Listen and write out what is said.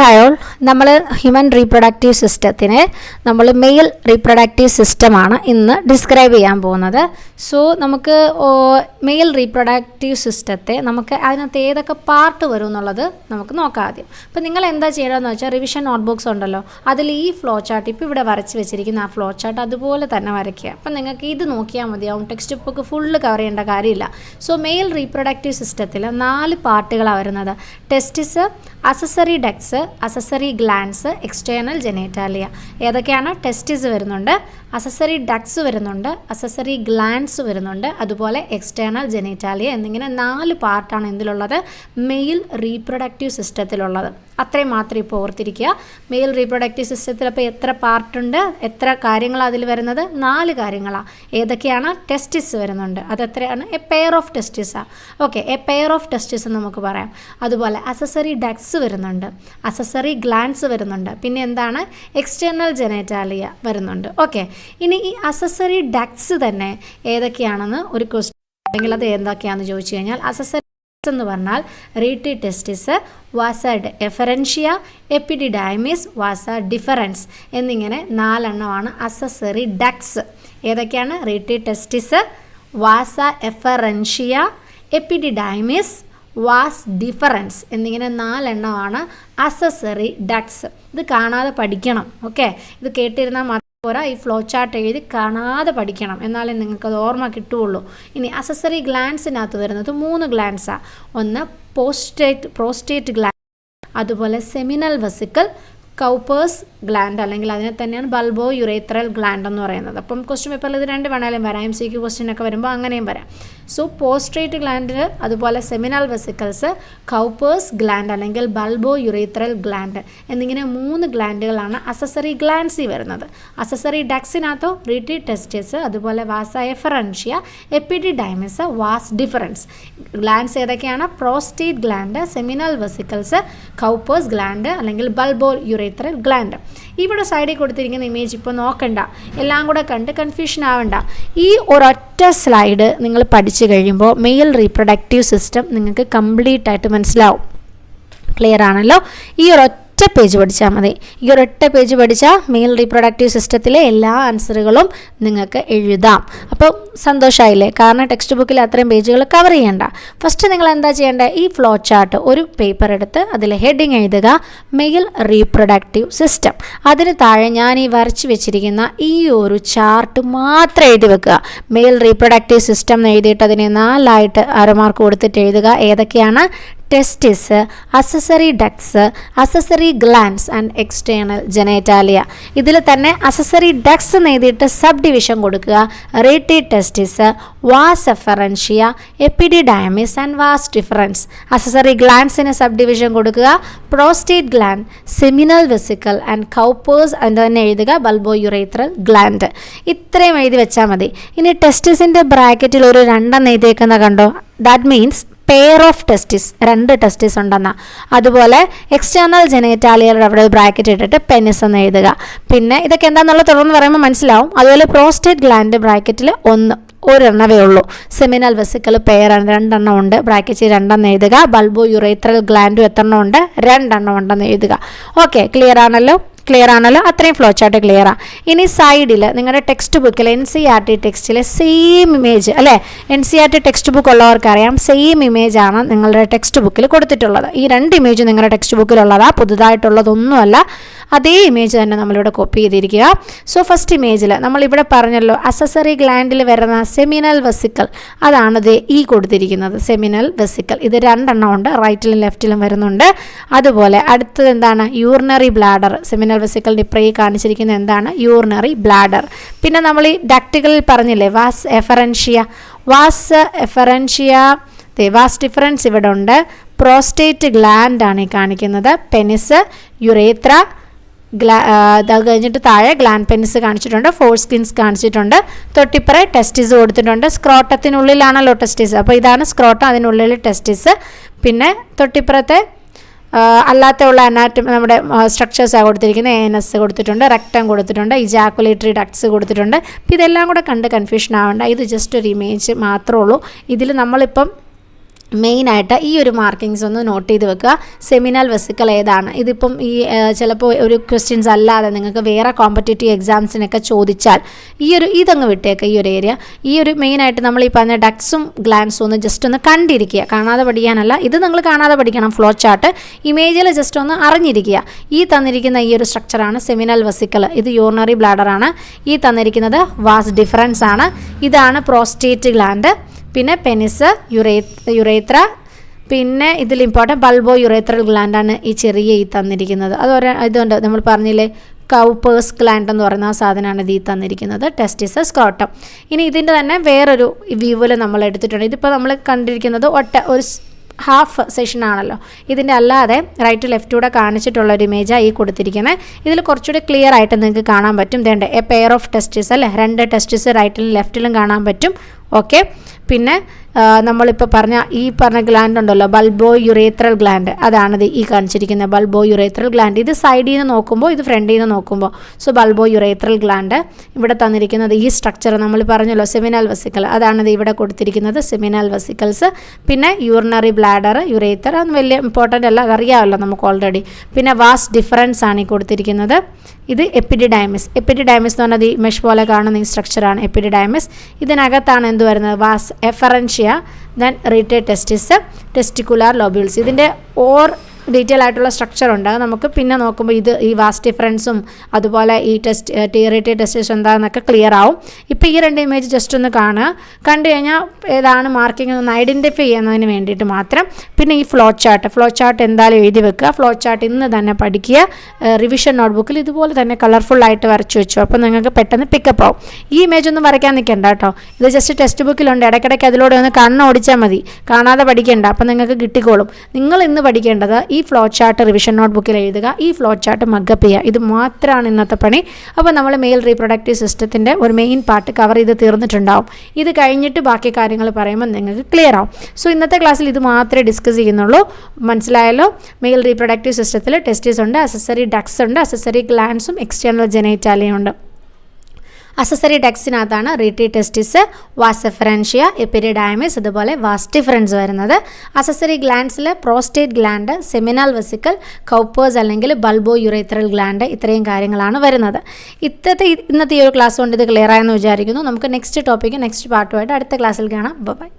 Hi all, നമ്മൾ human reproductive സിസ്റ്റത്തിനെ നമ്മൾ mail reproductive സിസ്റ്റമാണ് ഇന്ന് ഡിസ്ക്രൈബ് ചെയ്യാൻ പോകുന്നത്. സോ നമുക്ക് മെയിൽ റീപ്രൊഡക്റ്റീവ് സിസ്റ്റത്തെ നമുക്ക് അതിനകത്ത് ഏതൊക്കെ പാർട്ട് വരും എന്നുള്ളത് നമുക്ക് നോക്കാം ആദ്യം. അപ്പോൾ നിങ്ങൾ എന്താ ചെയ്യണമെന്ന് വെച്ചാൽ റിവിഷൻ നോട്ട് ബുക്സ് ഉണ്ടല്ലോ, അതിൽ ഈ ഫ്ലോ ചാർട്ട് ഇപ്പോൾ ഇവിടെ വരച്ച് വെച്ചിരിക്കുന്ന ആ ഫ്ലോ ചാർട്ട് അതുപോലെ തന്നെ വരയ്ക്കുക. അപ്പം നിങ്ങൾക്ക് ഇത് നോക്കിയാൽ മതിയാവും, ടെക്സ്റ്റ് ബുക്ക് ഫുള്ള് കവർ ചെയ്യേണ്ട കാര്യമില്ല. സോ മെയിൽ റീപ്രൊഡക്റ്റീവ് സിസ്റ്റത്തിൽ 4 പാർട്ടുകളാണ് വരുന്നത്. Testis, accessory ducts, accessory glands, external genitalia. ഏതൊക്കെയാണ്? ടെസ്റ്റിസ് വരുന്നുണ്ട്, അസസറി ഡക്ട്സ് വരുന്നുണ്ട്, അസസറി ഗ്ലാൻഡ്സ് വരുന്നുണ്ട്, അതുപോലെ എക്സ്റ്റേണൽ ജെനേറ്റാലിയ എന്നിങ്ങനെ 4 പാർട്ടാണ് എന്തിലുള്ളത്? Mail reproductive സിസ്റ്റത്തിലുള്ളത്. അത്രയും മാത്രം ഇപ്പോൾ ഓർത്തിരിക്കുക. മെയിൽ റീപ്രൊഡക്റ്റീവ് സിസ്റ്റത്തിൽ അപ്പോൾ എത്ര പാർട്ടുണ്ട്, എത്ര കാര്യങ്ങളാണ് അതിൽ വരുന്നത്? 4 കാര്യങ്ങളാണ്. ഏതൊക്കെയാണ്? ടെസ്റ്റിസ് വരുന്നുണ്ട്, അതെത്രയാണ്? എ പെയർ ഓഫ് ടെസ്റ്റിസാണ്. Okay, a pair of testis എന്ന് നമുക്ക് പറയാം. അതുപോലെ അസസറി ഡക്ട്സ് വരുന്നുണ്ട്, അസസറി ഗ്ലാൻഡ്സ് വരുന്നുണ്ട്, പിന്നെ എന്താണ്? എക്സ്റ്റേണൽ ജെനേറ്റാലിയ വരുന്നുണ്ട്. ഓക്കെ, ഇനി ഈ അസസറി ഡക്ട്സ് തന്നെ ഏതൊക്കെയാണെന്ന് ഒരു ക്വസ്റ്റ്യൻ അല്ലെങ്കിൽ അത് എന്തൊക്കെയാണെന്ന് ചോദിച്ചു കഴിഞ്ഞാൽ, അസസറി എന്ന് പറഞ്ഞാൽ റീറ്റി ടെസ്റ്റിസ്, വാസ എഫറൻഷ്യ, എപ്പിഡിഡൈമിസ്, വാസ ഡിഫറൻസ് എന്നിങ്ങനെ 4 എണ്ണമാണ് അസസറി ഡക്ട്സ്. ഏതൊക്കെയാണ്? Rete ടെസ്റ്റിസ്, വാസ efferentia, epididymis, vas difference എന്നിങ്ങനെ 4 എണ്ണമാണ് അസസറി ഡക്ട്സ്. ഇത് കാണാതെ പഠിക്കണം. ഓക്കെ, ഇത് കേട്ടിരുന്നാൽ മാത്രം പോരാ, ഈ ഫ്ലോ ചാർട്ട് എഴുതി കാണാതെ പഠിക്കണം, എന്നാലേ നിങ്ങൾക്കത് ഓർമ്മ കിട്ടുകയുള്ളൂ. ഇനി അസസറി ഗ്ലാൻഡ്സിനകത്ത് വരുന്നത് 3 ഗ്ലാൻഡ്സാണ്. ഒന്ന് പ്രോസ്റ്റേറ്റ് ഗ്ലാൻഡ്, അതുപോലെ സെമിനൽ വെസിക്കിൾ, കൗപ്പേഴ്സ് ഗ്ലാൻഡ്, അല്ലെങ്കിൽ അതിനെ തന്നെയാണ് ബൾബോ യുറേത്രൽ ഗ്ലാൻഡ് എന്ന് പറയുന്നത്. അപ്പം ക്വസ്റ്റ്യൻ പേപ്പറിൽ ഇത് 2 വേണേലും വരാം, MCQ ക്വസ്റ്റ്യനൊക്കെ വരുമ്പോൾ അങ്ങനെയും വരാം. സോ പോസ്ട്രേറ്റ് ഗ്ലാൻഡ്, അതുപോലെ സെമിനൽ വെസിക്കിൾസ്, കൗപ്പേഴ്സ് ഗ്ലാൻഡ് അല്ലെങ്കിൽ ബൾബോ യുറേത്രൽ ഗ്ലാൻഡ് എന്നിങ്ങനെ 3 ഗ്ലാൻഡുകളാണ് അസസറി ഗ്ലാൻഡ്സിൽ വരുന്നത്. അസസറി ഡക്സിനകത്തോ റീറ്റി ടെസ്റ്റിസ്, അതുപോലെ vasa efferentia, epididymis, vas deferens. Glands ഏതൊക്കെയാണ്? Prostate gland, seminal vesicles, Cowper's gland അല്ലെങ്കിൽ ബൾബോ യുറേത്രൽ ഗ്ലാൻഡ്. ഇവിടെ സൈഡിൽ കൊടുത്തിരിക്കുന്ന ഇമേജ് ഇപ്പോൾ നോക്കണ്ട, എല്ലാം കൂടെ കണ്ട് കൺഫ്യൂഷൻ ആവണ്ട. ഈ ഒരൊറ്റ സ്ലൈഡ് നിങ്ങൾ പഠിച്ചു കഴിയുമ്പോൾ മെയിൽ റീപ്രൊഡക്റ്റീവ് സിസ്റ്റം നിങ്ങൾക്ക് കംപ്ലീറ്റ് ആയിട്ട് മനസ്സിലാവും. ക്ലിയർ ആണല്ലോ? ഈ ഒരൊറ്റ പേജ് പഠിച്ചാൽ മതി. ഈ ഒരൊറ്റ പേജ് പഠിച്ചാൽ മെയിൽ റീപ്രൊഡക്റ്റീവ് സിസ്റ്റത്തിലെ എല്ലാ ആൻസറുകളും നിങ്ങൾക്ക് എഴുതാം. അപ്പോൾ സന്തോഷമായില്ലേ? കാരണം ടെക്സ്റ്റ് ബുക്കിൽ അത്രയും പേജുകൾ കവർ ചെയ്യണ്ട. ഫസ്റ്റ് നിങ്ങൾ എന്താ ചെയ്യേണ്ടത്? ഈ ഫ്ലോ ചാർട്ട് ഒരു പേപ്പർ എടുത്ത് അതിൽ ഹെഡിങ് എഴുതുക, മെയിൽ റീപ്രൊഡക്റ്റീവ് സിസ്റ്റം. അതിന് താഴെ ഞാൻ ഈ വരച്ച് വെച്ചിരിക്കുന്ന ഈ ഒരു ചാർട്ട് മാത്രം എഴുതി വെക്കുക. മെയിൽ റീപ്രൊഡക്റ്റീവ് സിസ്റ്റം എന്ന് എഴുതിയിട്ട് അതിനെ 4 ആയിട്ട് അരമാർക്ക് കൊടുത്തിട്ട് എഴുതുക. ഏതൊക്കെയാണ്? Testis, accessory ducts, accessory glands and external genitalia. ഇതിൽ തന്നെ അസസറി ഡക്ട്സ് എന്ന് എഴുതിയിട്ട് സബ് ഡിവിഷൻ കൊടുക്കുക. Rete testis, vas efferentia, epididymis and vas deferens. Accessory ഗ്ലാൻഡ്സിന് സബ് ഡിവിഷൻ കൊടുക്കുക. Prostate gland, seminal vesicle and Cowper's എന്ന് തന്നെ എഴുതുക. Bulbourethral gland. ഇത്രയും എഴുതി വെച്ചാൽ മതി. ഇനി ടെസ്റ്റിസിൻ്റെ ബ്രാക്കറ്റിൽ ഒരു 2 എഴുതിയേക്കുന്ന കണ്ടോ? ദാറ്റ് മീൻസ് പെയർ ഓഫ് ടെസ്റ്റിസ്, 2 ടെസ്റ്റിസ് ഉണ്ടെന്ന. അതുപോലെ എക്സ്റ്റേണൽ ജെനേറ്റാലിയയുടെ അവിടെ ബ്രാക്കറ്റ് ഇട്ടിട്ട് പെനിസ് എന്ന് എഴുതുക. പിന്നെ ഇതൊക്കെ എന്താണെന്നുള്ള തുടർന്ന് പറയുമ്പോൾ മനസ്സിലാവും. അതുപോലെ പ്രോസ്റ്റേറ്റ് ഗ്ലാൻഡ് ബ്രാക്കറ്റിൽ 1 ഒരെണ്ണവേ ഉള്ളൂ. സെമിനൽ വെസിക്കിൾ പെയർ 2 എണ്ണം ഉണ്ട്, ബ്രാക്കറ്റിൽ 2 എന്ന് എഴുതുക. ബൾബോ യുറേത്രൽ ഗ്ലാൻഡും എത്ര എണ്ണം ഉണ്ട്? 2 എണ്ണം ഉണ്ടെന്ന് എഴുതുക. ഓക്കെ, ക്ലിയർ ആണല്ലോ? അത്രയും ഫ്ലോ ചാർട്ട് ക്ലിയറാണ്. ഇനി സൈഡിൽ നിങ്ങളുടെ ടെക്സ്റ്റ് ബുക്കിൽ NCERT ടെക്സ്റ്റിലെ സെയിം ഇമേജ് അല്ലേ, NCERT ടെക്സ്റ്റ് ബുക്ക് ഉള്ളവർക്കറിയാം, സെയിം ഇമേജാണ് നിങ്ങളുടെ ടെക്സ്റ്റ് ബുക്കിൽ കൊടുത്തിട്ടുള്ളത്. ഈ 2 ഇമേജ് നിങ്ങളുടെ ടെക്സ്റ്റ് ബുക്കിലുള്ളതാണ്, പുതുതായിട്ടുള്ളതൊന്നുമല്ല. അതേ ഇമേജ് തന്നെ നമ്മളിവിടെ കോപ്പി ചെയ്തിരിക്കുക. സോ ഫസ്റ്റ് ഇമേജിൽ നമ്മളിവിടെ പറഞ്ഞല്ലോ അസസറി ഗ്ലാൻഡിൽ വരുന്ന സെമിനൽ വെസിക്കിൾ, അതാണിത് ഈ കൊടുത്തിരിക്കുന്നത് സെമിനൽ വെസിക്കിൾ. ഇത് 2 എണ്ണം ഉണ്ട്, റൈറ്റിലും ലെഫ്റ്റിലും വരുന്നുണ്ട്. അതുപോലെ അടുത്തത് എന്താണ്? Urinary bladder. സെമിനൽ വെസിക്കിളിൻ്റെ ഇപ്പറേ കാണിച്ചിരിക്കുന്നത് എന്താണ്? Urinary bladder. പിന്നെ നമ്മൾ ഈ ഡക്റ്റുകളിൽ പറഞ്ഞില്ലേ വാസ് എഫറൻഷ്യ, വാസ് ഡിഫറൻസ് ഇവിടെ ഉണ്ട്. പ്രോസ്റ്റേറ്റ് ഗ്ലാൻഡ് ആണ് ഈ കാണിക്കുന്നത്. പെനിസ്, യുറേത്ര, അത് കഴിഞ്ഞിട്ട് താഴെ ഗ്ലാൻഡ് പെനിസ് കാണിച്ചിട്ടുണ്ട്, ഫോർ സ്കിൻസ് കാണിച്ചിട്ടുണ്ട്. തൊട്ടിപ്പുറേ ടെസ്റ്റിസ് കൊടുത്തിട്ടുണ്ട്. സ്ക്രോട്ടത്തിനുള്ളിലാണല്ലോ ടെസ്റ്റിസ്, അപ്പോൾ ഇതാണ് സ്ക്രോട്ടം, അതിനുള്ളിൽ ടെസ്റ്റിസ്. പിന്നെ തൊട്ടിപ്പുറത്തെ അല്ലാത്ത ഉള്ള നമ്മുടെ സ്ട്രക്ചേഴ്സാണ് കൊടുത്തിരിക്കുന്നത്. ANS കൊടുത്തിട്ടുണ്ട്, റെക്ടം കൊടുത്തിട്ടുണ്ട്, ഇജാക്കുലേറ്ററി ഡക്ട്സ് കൊടുത്തിട്ടുണ്ട്. അപ്പോൾ ഇതെല്ലാം കൂടെ കണ്ട് കൺഫ്യൂഷൻ ആവണ്ട, ഇത് ജസ്റ്റ് ഒരു ഇമേജ് മാത്രമേ ഉള്ളൂ. ഇതിൽ നമ്മളിപ്പം മെയിനായിട്ട് ഈ ഒരു മാർക്കിങ്സ് ഒന്ന് നോട്ട് ചെയ്ത് വെക്കുക. സെമിനൽ വെസിക്കൽ ഏതാണ്? ഇതിപ്പം ഈ ചിലപ്പോൾ ഒരു ക്വസ്റ്റ്യൻസ് അല്ലാതെ നിങ്ങൾക്ക് വേറെ കോമ്പറ്റേറ്റീവ് എക്സാംസിനൊക്കെ ചോദിച്ചാൽ ഇതങ്ങ് വിട്ടേക്കുക. ഈ ഒരു ഏരിയ, ഈ ഒരു മെയിനായിട്ട് നമ്മൾ ഈ പറഞ്ഞ ഡക്സും ഗ്ലാൻസും ഒന്ന് ജസ്റ്റ് ഒന്ന് കണ്ടിരിക്കുക, കാണാതെ പഠിക്കാനല്ല. ഇത് നിങ്ങൾ കാണാതെ പഠിക്കണം. ഫ്ലോ ചാർട്ട് ഇമേജിൽ ജസ്റ്റ് ഒന്ന് അറിഞ്ഞിരിക്കുക. ഈ തന്നിരിക്കുന്ന ഈ ഒരു സ്ട്രക്ചറാണ് സെമിനൽ വെസിക്കൽ. ഇത് യൂറിനറി ബ്ലാഡറാണ്. ഈ തന്നിരിക്കുന്നത് വാസ് ഡിഫറൻസ് ആണ്. ഇതാണ് പ്രോസ്റ്റേറ്റ് ഗ്ലാൻഡ്. പിന്നെ പെനിസ്, യുറേത്ര, പിന്നെ ഇതിൽ ഇമ്പോർട്ടൻറ്റ് ബൾബോ യുറേത്രൽ ഗ്ലാൻഡാണ് ഈ ചെറിയ ഈ തന്നിരിക്കുന്നത്. ഇതുകൊണ്ട് നമ്മൾ പറഞ്ഞില്ലേ കൗപ്പേഴ്സ് ഗ്ലാൻഡ് എന്ന് പറയുന്ന ആ സാധനമാണ് ഇത് ഈ തന്നിരിക്കുന്നത്. ടെസ്റ്റിസ്, സ്ക്രോട്ടം. ഇനി ഇതിൻ്റെ തന്നെ വേറൊരു വ്യൂവിൽ നമ്മൾ എടുത്തിട്ടുണ്ട്. ഇതിപ്പോൾ നമ്മൾ കണ്ടിരിക്കുന്നത് ഒരു ഹാഫ് സെഷൻ ആണല്ലോ. ഇതിൻ്റെ അല്ലാതെ റൈറ്റ് ലെഫ്റ്റൂടെ കാണിച്ചിട്ടുള്ള ഒരു ഇമേജാണ് ഈ കൊടുത്തിരിക്കുന്നത്. ഇതിൽ കുറച്ചുകൂടി ക്ലിയർ ആയിട്ട് നിങ്ങൾക്ക് കാണാൻ പറ്റും. വേണ്ട എ പെയർ ഓഫ് ടെസ്റ്റിസ് അല്ലേ, 2 ടെസ്റ്റിസ് റൈറ്റിലും ലെഫ്റ്റിലും കാണാൻ പറ്റും. ഓക്കെ. പിന്നെ നമ്മളിപ്പോൾ ഈ പറഞ്ഞ ഗ്ലാൻഡ് ഉണ്ടല്ലോ, ബൾബോ യുറേത്രൽ ഗ്ലാൻഡ്, അതാണിത് ഈ കാണിച്ചിരിക്കുന്നത് ബൾബോ യുറേത്രൽ ഗ്ലാൻഡ്. ഇത് സൈഡിൽ നിന്ന് നോക്കുമ്പോൾ, ഇത് ഫ്രണ്ടിൽ നിന്ന് നോക്കുമ്പോൾ. So bulbourethral gland. ഇവിടെ തന്നിരിക്കുന്നത് ഈ സ്ട്രക്ചർ നമ്മൾ പറഞ്ഞല്ലോ സെമിനൽ വെസിക്കൽ, അതാണിത് ഇവിടെ കൊടുത്തിരിക്കുന്നത് സെമിനൽ വെസിക്കൽസ്. പിന്നെ യൂറിനറി ബ്ലാഡർ, യുറേത്ര, അതൊന്നും വലിയ ഇമ്പോർട്ടൻ്റ് അല്ല, അതറിയാമല്ലോ നമുക്ക് ഓൾറെഡി. പിന്നെ വാസ് ഡിഫറൻസ് ആണ് ഈ കൊടുത്തിരിക്കുന്നത്. ഇത് എപ്പിഡിഡൈമിസ്. എപ്പിഡിഡൈമിസ് എന്ന് പറഞ്ഞാൽ ഈ മെഷ് പോലെ കാണുന്ന ഈ സ്ട്രക്ചറാണ് എപ്പിഡിഡൈമിസ്. ഇതിനകത്താണ് എന്ത് വരുന്നത്? Vas efferentia, then rete testis, testicular lobules. ഇതിൻ്റെ ഡീറ്റെയിൽ ആയിട്ടുള്ള സ്ട്രക്ചർ ഉണ്ട്. അത് നമുക്ക് പിന്നെ നോക്കുമ്പോൾ ഈ വാസ് ഡിഫറൻസും അതുപോലെ ഈ റീറ്റേ ടെസ്റ്റിസ് എന്താണെന്നൊക്കെ ക്ലിയർ ആവും. ഇപ്പോൾ ഈ 2 ഇമേജ് ജസ്റ്റ് ഒന്ന് കാണുക. കണ്ടു കഴിഞ്ഞാൽ ഏതാണ് മാർക്കിംഗ് ഒന്ന് ഐഡൻറ്റിഫൈ ചെയ്യുന്നതിന് വേണ്ടിയിട്ട് മാത്രം. പിന്നെ ഈ ഫ്ലോ ചാർട്ട് എന്തായാലും എഴുതി വെക്കുക. ഫ്ലോ ചാർട്ട് ഇന്ന് തന്നെ പഠിക്കുക. റിവിഷൻ നോട്ട്ബുക്കിൽ ഇതുപോലെ തന്നെ കളർഫുള്ളായിട്ട് വരച്ച് വെച്ചു. അപ്പോൾ നിങ്ങൾക്ക് പെട്ടെന്ന് പിക്കപ്പ് ആവും. ഈ ഇമേജ് ഒന്നും വരയ്ക്കാൻ നിൽക്കണ്ട കേട്ടോ. ഇത് ജസ്റ്റ് ടെക്സ്റ്റ് ബുക്കിലുണ്ട്. ഇടയ്ക്കിടയ്ക്ക് അതിലൂടെ ഒന്ന് കണ്ണോടിച്ചാൽ മതി, കാണാതെ പഠിക്കേണ്ട. അപ്പോൾ നിങ്ങൾക്ക് കിട്ടിക്കോളും. നിങ്ങൾ ഇന്ന് പഠിക്കേണ്ടത് ഈ ഫ്ലോ ചാർട്ട് റിവിഷൻ നോട്ട്ബുക്കിൽ എഴുതുക, ഈ ഫ്ലോ ചാർട്ട് മഗ്ഗപ്പ് ചെയ്യുക. ഇത് മാത്രമാണ് ഇന്നത്തെ പണി. അപ്പോൾ നമ്മൾ മെയിൽ റീപ്രൊഡക്റ്റീവ് സിസ്റ്റത്തിൻ്റെ ഒരു മെയിൻ പാർട്ട് കവർ ചെയ്ത് തീർന്നിട്ടുണ്ടാവും. ഇത് കഴിഞ്ഞിട്ട് ബാക്കി കാര്യങ്ങൾ പറയുമ്പോൾ നിങ്ങൾക്ക് ക്ലിയർ ആവും. സോ ഇന്നത്തെ ക്ലാസ്സിൽ ഇത് മാത്രമേ ഡിസ്കസ് ചെയ്യുന്നുള്ളൂ. മനസ്സിലായല്ലോ? മെയിൽ റീപ്രൊഡക്റ്റീവ് സിസ്റ്റത്തിൽ ടെസ്റ്റിസ് ഉണ്ട്, അസസറി ഡക്സ് ഉണ്ട്, അസസറി ഗ്ലാൻഡ്സും എക്സ്റ്റേണൽ ജെനൈറ്റാലിയും ഉണ്ട്. അസസറി ഡക്സിനകത്താണ് rete testis, vas efferentia, epididymis, അതുപോലെ വാസ് ഡിഫറൻസ് വരുന്നത്. അസസറി ഗ്ലാൻഡ്സിൽ prostate gland, seminal vesicle, Cowper's അല്ലെങ്കിൽ ബൾബോ യുറേത്രൽ ഗ്ലാൻഡ്, ഇത്രയും കാര്യങ്ങളാണ് വരുന്നത്. ഇന്നത്തെ ഈ ഒരു ക്ലാസ് കൊണ്ട് ഇത് ക്ലിയർ ആയെന്ന് വിചാരിക്കുന്നു. നമുക്ക് നെക്സ്റ്റ് പാർട്ടുമായിട്ട് അടുത്ത ക്ലാസ്സിൽ കാണാം. ബൈ.